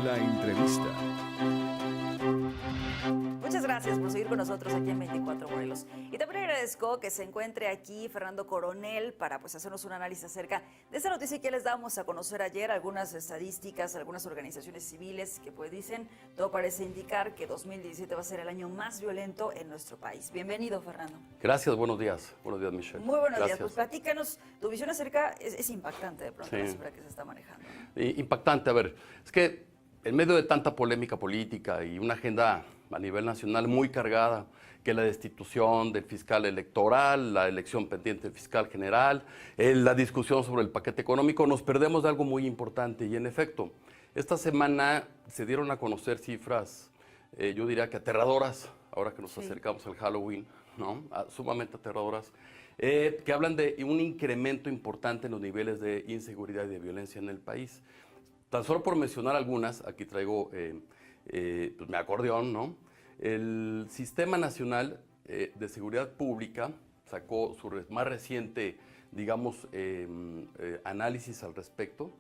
La entrevista. Muchas gracias por seguir con nosotros aquí en 24 Morelos. Y también agradezco que se encuentre aquí Fernando Coronel para hacernos un análisis acerca de esta noticia que les damos a conocer ayer, algunas estadísticas, algunas organizaciones civiles que dicen, todo parece indicar que 2017 va a ser el año más violento en nuestro país. Bienvenido, Fernando. Gracias, buenos días. Buenos días, Michelle. Muy buenos Gracias. días. Pues platícanos, tu visión acerca es impactante de pronto Sí. la cifra que se está manejando, ¿no? Impactante, a ver, es que en medio de tanta polémica política y una agenda a nivel nacional muy cargada, que la destitución del fiscal electoral, la elección pendiente del fiscal general, la discusión sobre el paquete económico, nos perdemos de algo muy importante. Y en efecto, esta semana se dieron a conocer cifras, yo diría que aterradoras, ahora que nos acercamos al Halloween, ¿no? Sumamente aterradoras, que hablan de un incremento importante en los niveles de inseguridad y de violencia en el país. Tan solo por mencionar algunas, aquí traigo pues mi acordeón, ¿no? El Sistema Nacional de Seguridad Pública sacó su más reciente, digamos, análisis al respecto.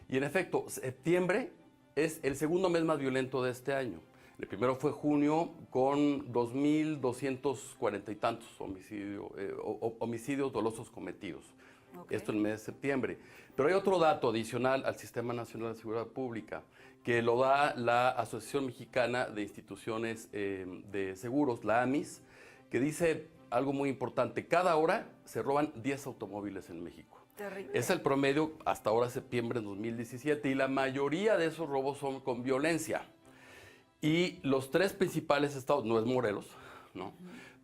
Y en efecto, septiembre es el segundo mes más violento de este año. El primero fue junio con 2.240 y tantos homicidios dolosos cometidos. Okay. Esto en el mes de septiembre. Pero hay otro dato adicional al Sistema Nacional de Seguridad Pública que lo da la Asociación Mexicana de Instituciones de Seguros, la AMIS, que dice algo muy importante. Cada hora se roban 10 automóviles en México. Terrible. Es el promedio hasta ahora, septiembre de 2017, y la mayoría de esos robos son con violencia. Y los tres principales estados, no es Morelos, ¿no?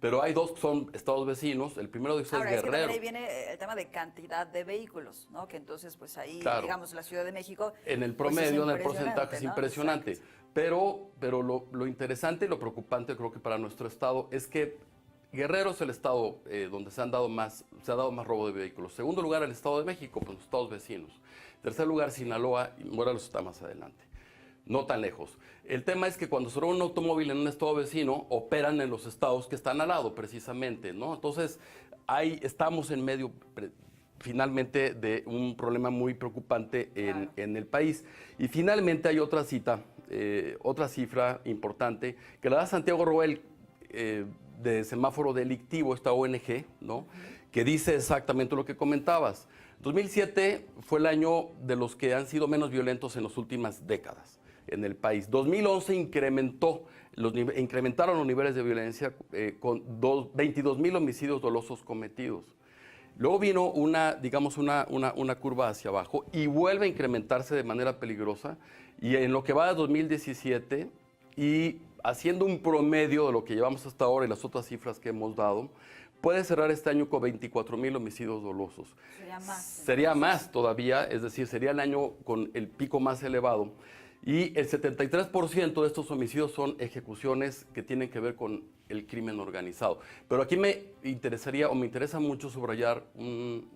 Pero hay dos que son estados vecinos. El primero de ellos es Guerrero. Es que ahí viene el tema de cantidad de vehículos, ¿no? Que entonces, pues ahí, claro, digamos, la Ciudad de México... En el promedio, pues en el porcentaje, es impresionante. Exacto. Pero lo interesante y lo preocupante, creo que para nuestro estado, es que Guerrero es el estado donde se ha dado más robo de vehículos. Segundo lugar, el Estado de México, pues los estados vecinos. Tercer lugar, Sinaloa, y Morelos está más adelante. No tan lejos. El tema es que cuando se roba un automóvil en un estado vecino, operan en los estados que están al lado, precisamente, ¿no? Entonces, ahí estamos en medio, finalmente, de un problema muy preocupante en el país. Y finalmente hay otra cifra importante, que la da Santiago Roel, de Semáforo Delictivo, esta ONG, ¿no? Que dice exactamente lo que comentabas. 2007 fue el año de los que han sido menos violentos en las últimas décadas en el país. 2011 incrementaron los niveles de violencia con 22,000 homicidios dolosos cometidos. Luego vino una curva hacia abajo y vuelve a incrementarse de manera peligrosa. Y en lo que va de 2017 y haciendo un promedio de lo que llevamos hasta ahora y las otras cifras que hemos dado, puede cerrar este año con 24,000 homicidios dolosos. Sería más. Sería más todavía, es decir, sería el año con el pico más elevado. Y el 73% de estos homicidios son ejecuciones que tienen que ver con el crimen organizado. Pero aquí me interesa mucho subrayar un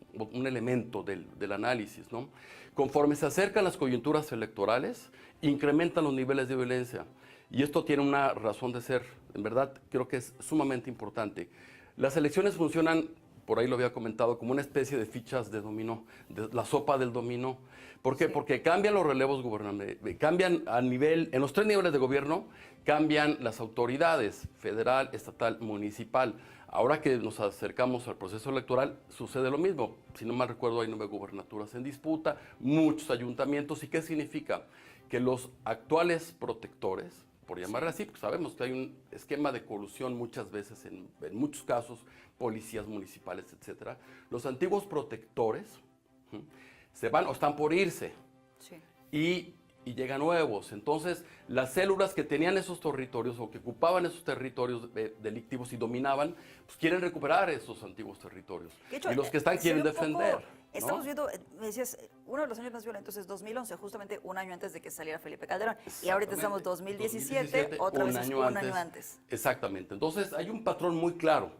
elemento del análisis, ¿no? Conforme se acercan las coyunturas electorales, incrementan los niveles de violencia. Y esto tiene una razón de ser, en verdad, creo que es sumamente importante. Las elecciones funcionan, por ahí lo había comentado, como una especie de fichas de dominó, de la sopa del dominó. ¿Por qué? Sí. Porque cambian los relevos gubernamentales, cambian en los tres niveles de gobierno, cambian las autoridades, federal, estatal, municipal. Ahora que nos acercamos al proceso electoral, sucede lo mismo. Si no mal recuerdo, hay 9 gubernaturas en disputa, muchos ayuntamientos. ¿Y qué significa? Que los actuales protectores, por llamarle así, porque sabemos que hay un esquema de colusión muchas veces, en muchos casos, policías municipales, etcétera. Los antiguos protectores se van o están por irse. Sí. Y llegan nuevos. Entonces, las células que tenían esos territorios o que ocupaban esos territorios delictivos y dominaban, pues quieren recuperar esos antiguos territorios. Hecho, y los que están quieren defender. Estamos viendo, me decías, uno de los años más violentos es 2011, justamente un año antes de que saliera Felipe Calderón. Y ahorita estamos en 2017, otra vez un año antes. Exactamente. Entonces, hay un patrón muy claro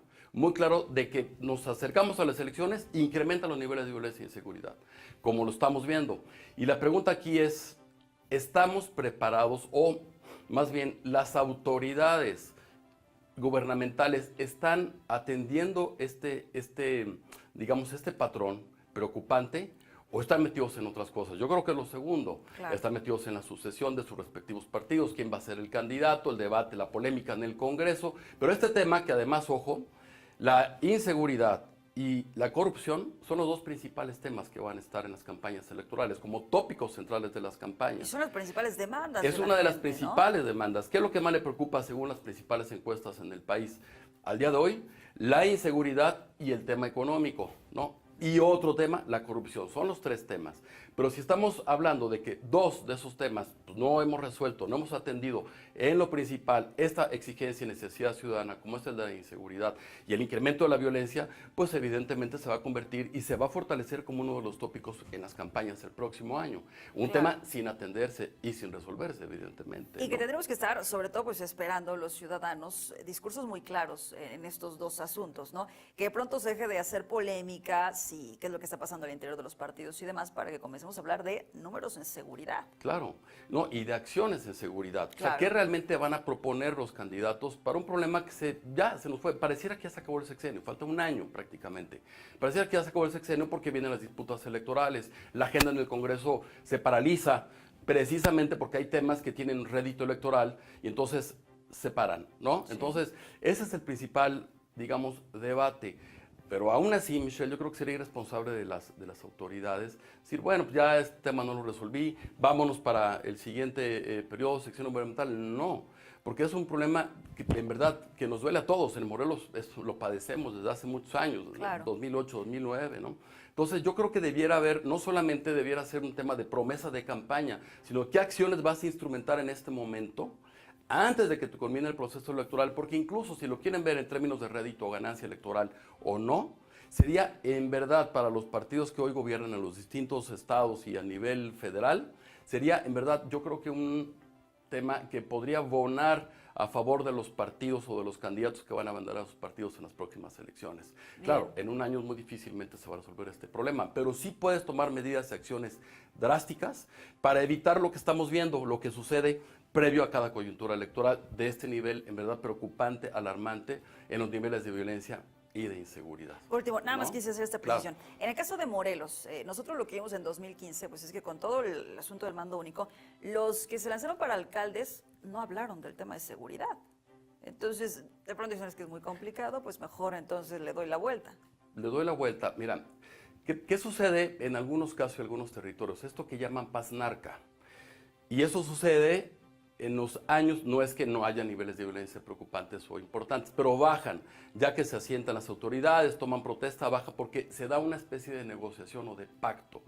de que nos acercamos a las elecciones e incrementan los niveles de violencia e inseguridad, como lo estamos viendo. Y la pregunta aquí es, ¿estamos preparados o más bien las autoridades gubernamentales están atendiendo este patrón preocupante o están metidos en otras cosas. Yo creo que lo segundo, Claro. están metidos en la sucesión de sus respectivos partidos, quién va a ser el candidato, el debate, la polémica en el Congreso. Pero este tema que además, ojo, la inseguridad y la corrupción son los dos principales temas que van a estar en las campañas electorales, como tópicos centrales de las Y campañas. son las principales demandas. Es de la una de las gente, ¿no? principales demandas. ¿Qué es lo que más le preocupa según las principales encuestas en el país? Al día de hoy, la inseguridad y el tema económico, ¿no? Y otro tema, la corrupción. Son los tres temas. Pero si estamos hablando de que dos de esos temas pues, no hemos resuelto, no hemos atendido en lo principal esta exigencia y necesidad ciudadana, como es el de la inseguridad y el incremento de la violencia, pues evidentemente se va a convertir y se va a fortalecer como uno de los tópicos en las campañas el próximo año. Un Claro. tema sin atenderse y sin resolverse, evidentemente. Y que ¿no? tendremos que estar, sobre todo, pues esperando los ciudadanos discursos muy claros en estos dos asuntos, ¿no? Que de pronto se deje de hacer polémica, sí, qué es lo que está pasando al interior de los partidos y demás, para que comencemos a hablar de números en seguridad. Claro, no, y de acciones en seguridad. O sea, Claro. ¿qué realmente van a proponer los candidatos para un problema que ya se nos fue? Pareciera que ya se acabó el sexenio, falta un año prácticamente. Pareciera que ya se acabó el sexenio porque vienen las disputas electorales, la agenda en el Congreso se paraliza precisamente porque hay temas que tienen rédito electoral y entonces se paran, ¿no? Sí. Entonces, ese es el principal, digamos, debate. Pero aún así, Michelle, yo creo que sería irresponsable de las autoridades decir, bueno, pues ya este tema no lo resolví, vámonos para el siguiente periodo, sección gubernamental. No, porque es un problema que en verdad que nos duele a todos. En Morelos lo padecemos desde hace muchos años, Claro. 2008, 2009, ¿no? Entonces yo creo que debiera haber, no solamente debiera ser un tema de promesa de campaña, sino qué acciones vas a instrumentar en este momento antes de que te culmine el proceso electoral, porque incluso si lo quieren ver en términos de rédito o ganancia electoral o no, sería en verdad para los partidos que hoy gobiernan en los distintos estados y a nivel federal, sería en verdad yo creo que un tema que podría abonar a favor de los partidos o de los candidatos que van a mandar a sus partidos en las próximas elecciones. Bien. Claro, en un año muy difícilmente se va a resolver este problema, pero sí puedes tomar medidas y acciones drásticas para evitar lo que estamos viendo, lo que sucede previo a cada coyuntura electoral de este nivel, en verdad preocupante, alarmante, en los niveles de violencia y de inseguridad. Por último, nada más ¿No? quise hacer esta Claro. precisión. En el caso de Morelos, nosotros lo que vimos en 2015, pues es que con todo el asunto del mando único, los que se lanzaron para alcaldes no hablaron del tema de seguridad. Entonces, de pronto dicen es que es muy complicado, pues mejor entonces le doy la vuelta. Le doy la vuelta. Mira, ¿qué sucede en algunos casos y algunos territorios? Esto que llaman paz narca. Y eso sucede en los años, no es que no haya niveles de violencia preocupantes o importantes, pero bajan, ya que se asientan las autoridades, toman protesta, baja, porque se da una especie de negociación o de pacto.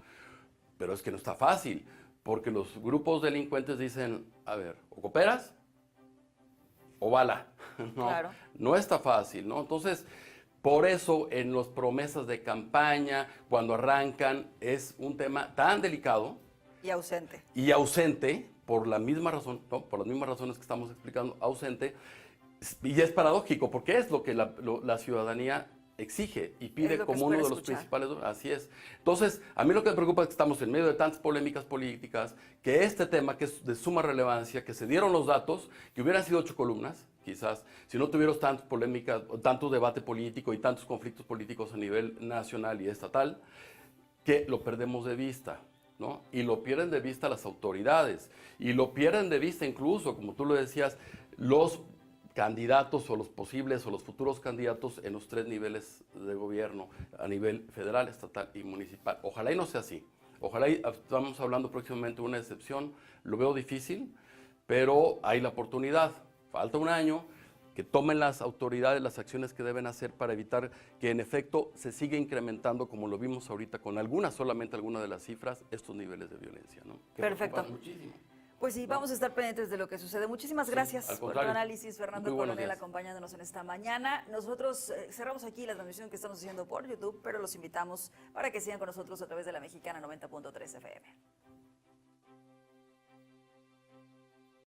Pero es que no está fácil, porque los grupos delincuentes dicen, a ver, o cooperas o bala. No, Claro. no está fácil, ¿no? Entonces, por eso en las promesas de campaña, cuando arrancan, es un tema tan delicado Y ausente. y ausente, por la misma razón, ¿no? Por las mismas razones que estamos explicando, ausente, y es paradójico, porque es lo que la ciudadanía exige y pide Es lo que como uno de espera los escuchar. principales, así es. Entonces, a mí lo que me preocupa es que estamos en medio de tantas polémicas políticas, que este tema, que es de suma relevancia, que se dieron los datos, que hubieran sido 8 columnas, quizás, si no tuviéramos tantas polémicas, tanto debate político y tantos conflictos políticos a nivel nacional y estatal, que lo perdemos de vista, ¿no? Y lo pierden de vista las autoridades, y lo pierden de vista incluso, como tú lo decías, los candidatos o los posibles o los futuros candidatos en los 3 niveles de gobierno, a nivel federal, estatal y municipal. Ojalá y no sea así. Ojalá y estamos hablando próximamente de una excepción. Lo veo difícil, pero hay la oportunidad. Falta un año, que tomen las autoridades las acciones que deben hacer para evitar que en efecto se siga incrementando, como lo vimos ahorita con solamente algunas de las cifras, estos niveles de violencia, ¿no? Que Perfecto. preocupan muchísimo. Pues sí, vamos a estar pendientes de lo que sucede. Muchísimas Sí, gracias al por tu contrario. análisis, Fernando Muy buenos Coronel, días. acompañándonos en esta mañana. Nosotros cerramos aquí la transmisión que estamos haciendo por YouTube, pero los invitamos para que sigan con nosotros a través de la Mexicana 90.3 FM.